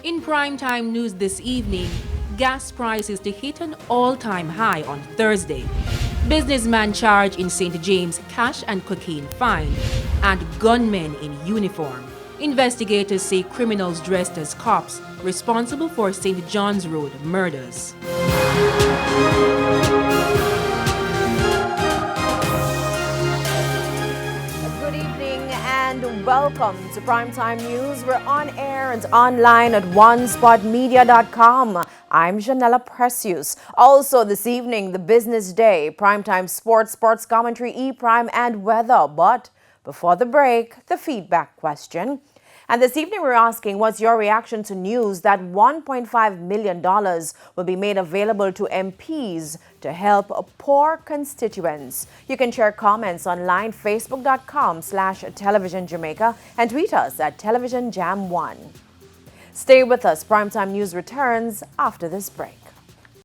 In primetime news this evening, gas prices to hit an all-time high on Thursday. Businessman charged in St. James cash and cocaine fine, and gunmen in uniform. Investigators say criminals dressed as cops responsible for St. John's Road murders. Good evening and welcome to Primetime News. We're on air and online at onespotmedia.com. I'm Janella Precious. Also this evening, the business day, Primetime sports commentary, E-Prime and weather. But before the break, the feedback question. And this evening we're asking, what's your reaction to news that $1.5 million will be made available to MPs to help poor constituents? You can share comments online, facebook.com/television Jamaica, and tweet us at TelevisionJam1. Stay with us. Primetime News returns after this break.